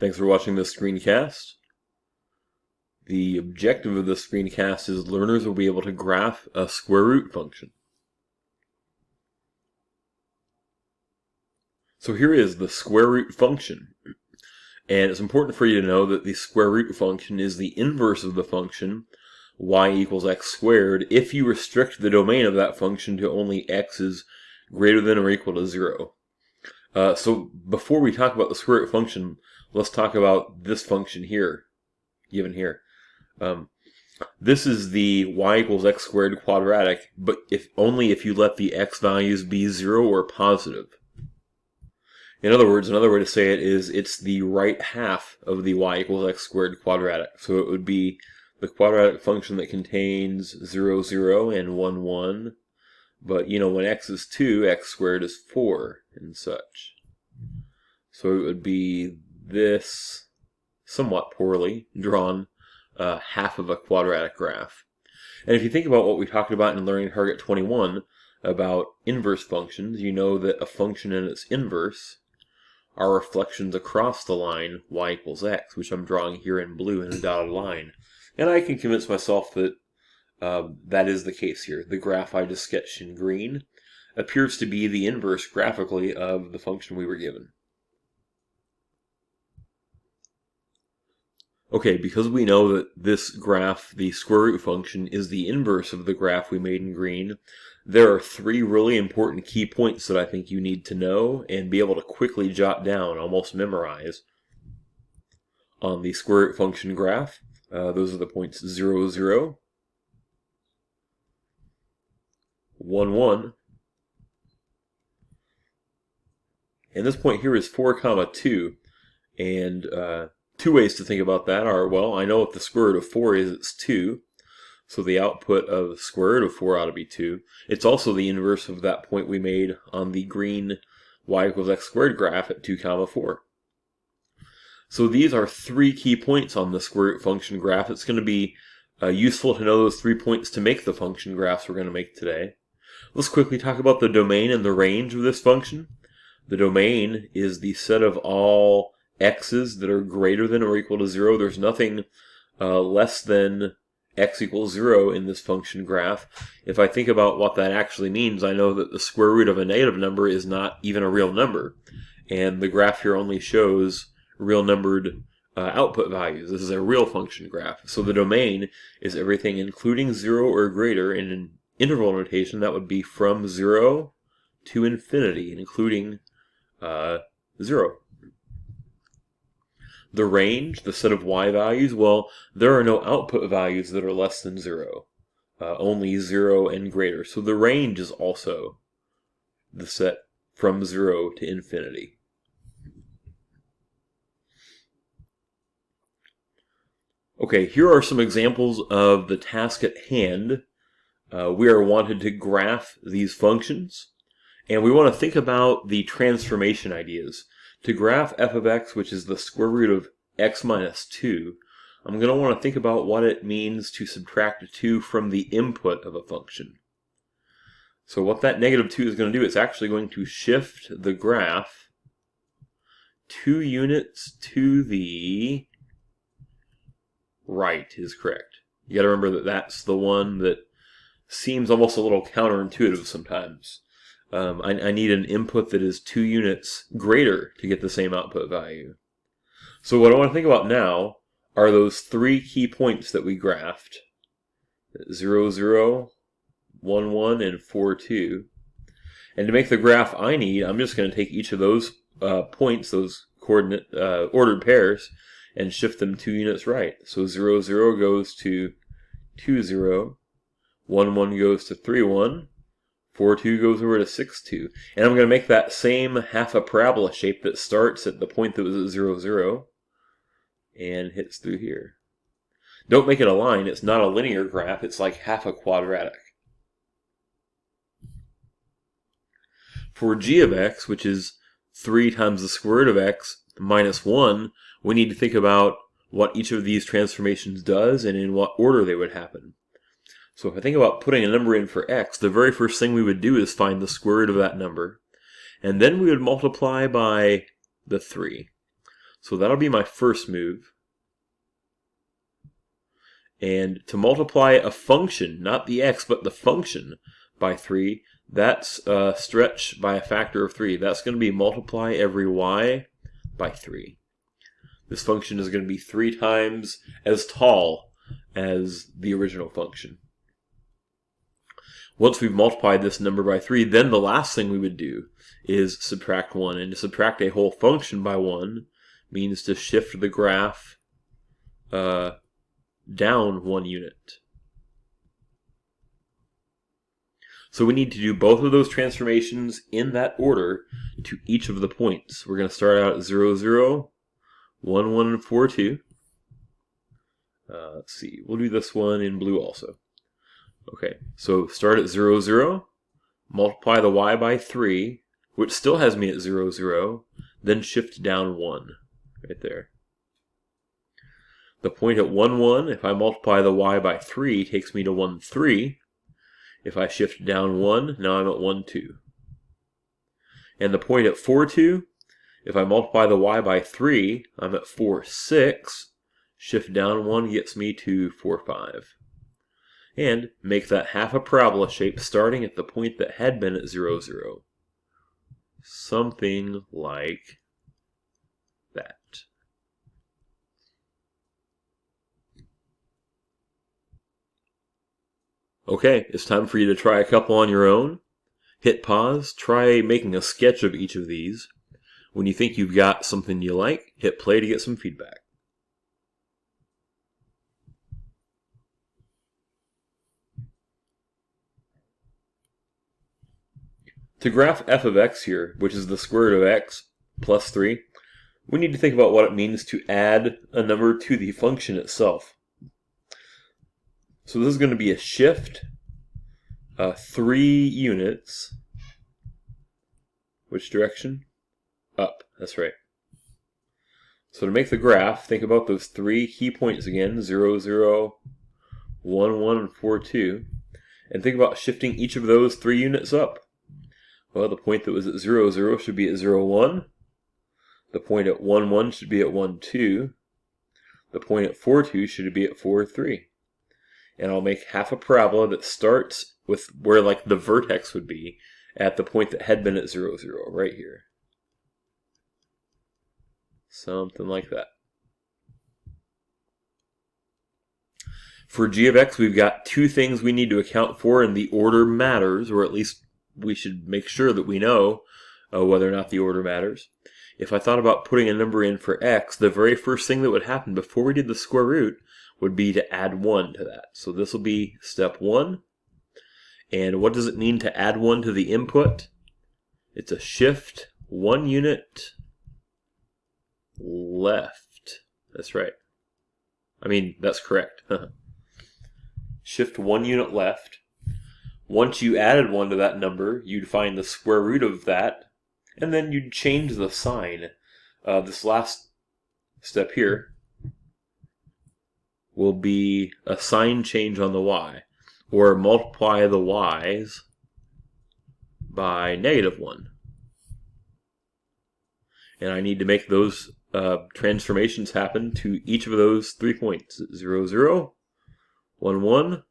Thanks for watching this screencast. The objective of this screencast is learners will be able to graph a square root function. So here is the square root function. And it's important for you to know that the square root function is the inverse of the function y equals x squared if you restrict the domain of that function to only x is greater than or equal to 0. So before we talk about the square root function, let's talk about this function here, given here. This is the y equals x squared quadratic, but only if you let the x values be 0 or positive. In other words, another way to say it is it's the right half of the y equals x squared quadratic. So it would be the quadratic function that contains 0, 0 and 1, 1. But, when x is 2, x squared is 4 and such. So it would be this somewhat poorly drawn half of a quadratic graph. And if you think about what we talked about in Learning Target 21 about inverse functions, you know that a function and its inverse are reflections across the line y equals x, which I'm drawing here in blue in a dotted line. And I can convince myself that that is the case here. The graph I just sketched in green appears to be the inverse graphically of the function we were given. Okay, because we know that this graph, the square root function, is the inverse of the graph we made in green, there are 3 really important key points that I think you need to know and be able to quickly jot down, almost memorize, on the square root function graph. Those are the points 0, 0, 1, 1, and this point here is 4, 2, and 2 ways to think about that are, well, I know what the square root of 4 is, it's 2, so the output of the square root of 4 ought to be 2. It's also the inverse of that point we made on the green y equals x squared graph at 2, 4. So these are 3 key points on the square root function graph. It's going to be useful to know those 3 points to make the function graphs we're going to make today. Let's quickly talk about the domain and the range of this function. The domain is the set of all x's that are greater than or equal to 0. There's nothing less than x equals 0 in this function graph. If I think about what that actually means, I know that the square root of a negative number is not even a real number. And the graph here only shows real numbered output values. This is a real function graph. So the domain is everything including 0 or greater. And in interval notation, that would be from 0 to infinity, including 0. The range, the set of y values, well, there are no output values that are less than 0. Only 0 and greater. So the range is also the set from 0 to infinity. Okay, here are some examples of the task at hand. We are wanted to graph these functions, and we want to think about the transformation ideas. To graph f of x, which is the square root of x minus 2, I'm going to want to think about what it means to subtract a 2 from the input of a function. So what that negative 2 is going to do, it's actually going to shift the graph 2 units to the right is correct. You got to remember that that's the one that seems almost a little counterintuitive sometimes. I need an input that is 2 units greater to get the same output value. So what I want to think about now are those 3 key points that we graphed. 0, 0, 1, 1, and 4, 2. And to make the graph I need, I'm just going to take each of those points, those coordinate ordered pairs, and shift them 2 units right. So 0, 0 goes to 2, 0. 1, 1 goes to 3, 1. 4, 2 goes over to 6, 2. And I'm going to make that same half a parabola shape that starts at the point that was at 0, 0 and hits through here. Don't make it a line. It's not a linear graph. It's like half a quadratic. For g of x, which is 3 times the square root of x minus 1, we need to think about what each of these transformations does and in what order they would happen. So if I think about putting a number in for x, the very first thing we would do is find the square root of that number. And then we would multiply by the 3. So that'll be my first move. And to multiply a function, not the x, but the function by 3, that's stretch by a factor of 3. That's going to be multiply every y by 3. This function is going to be 3 times as tall as the original function. Once we've multiplied this number by 3, then the last thing we would do is subtract 1. And to subtract a whole function by 1 means to shift the graph down 1 unit. So we need to do both of those transformations in that order to each of the points. We're going to start out at 0, 0, 1, 1, and 4, 2. Let's see, we'll do this one in blue also. Okay, so start at 0, 0, multiply the y by 3, which still has me at 0, 0, then shift down 1, right there. The point at 1, 1, if I multiply the y by 3, takes me to 1, 3. If I shift down 1, now I'm at 1, 2. And the point at 4, 2, if I multiply the y by 3, I'm at 4, 6. Shift down 1 gets me to 4, 5. And make that half a parabola shape starting at the point that had been at 0, 0. Something like that. Okay, it's time for you to try a couple on your own. Hit pause, try making a sketch of each of these. When you think you've got something you like, hit play to get some feedback. To graph f of x here, which is the square root of x plus 3, we need to think about what it means to add a number to the function itself. So this is going to be a shift 3 units. Which direction? Up, that's right. So to make the graph, think about those 3 key points again, 0, 0, 1, 1, and 4, 2. And think about shifting each of those 3 units up. Well, the point that was at 0, 0 should be at 0, 1. The point at 1, 1 should be at 1, 2. The point at 4, 2 should be at 4, 3. And I'll make half a parabola that starts with where like the vertex would be at the point that had been at 0, 0, right here. Something like that. For g of x, we've got 2 things we need to account for, and the order matters, or at least we should make sure that we know whether or not the order matters. If I thought about putting a number in for x, the very first thing that would happen before we did the square root would be to add 1 to that. So this will be step 1. And what does it mean to add 1 to the input? It's a shift 1 unit left. That's right. I mean, that's correct. Shift 1 unit left. Once you added 1 to that number, you'd find the square root of that, and then you'd change the sign. This last step here will be a sign change on the y, or multiply the y's by -1. And I need to make those transformations happen to each of those 3 points, 0, 0, 1, 1,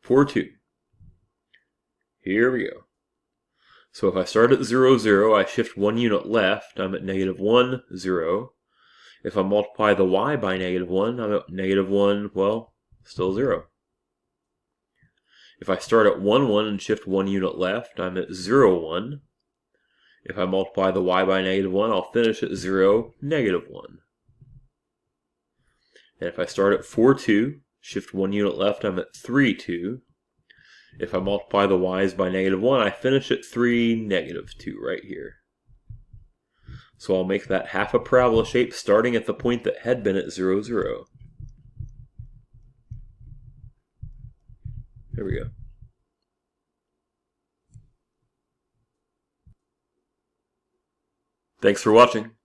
4, 2. Here we go. So if I start at 0, 0, I shift 1 unit left, I'm at -1, 0. If I multiply the y by -1, I'm at -1, well, still 0. If I start at 1, 1 and shift 1 unit left, I'm at 0, 1. If I multiply the y by -1, I'll finish at 0, -1. And if I start at 4, 2, shift 1 unit left, I'm at 3, 2. If I multiply the y's by -1, I finish at 3, -2 right here. So I'll make that half a parabola shape starting at the point that had been at 0, 0. There we go. Thanks for watching.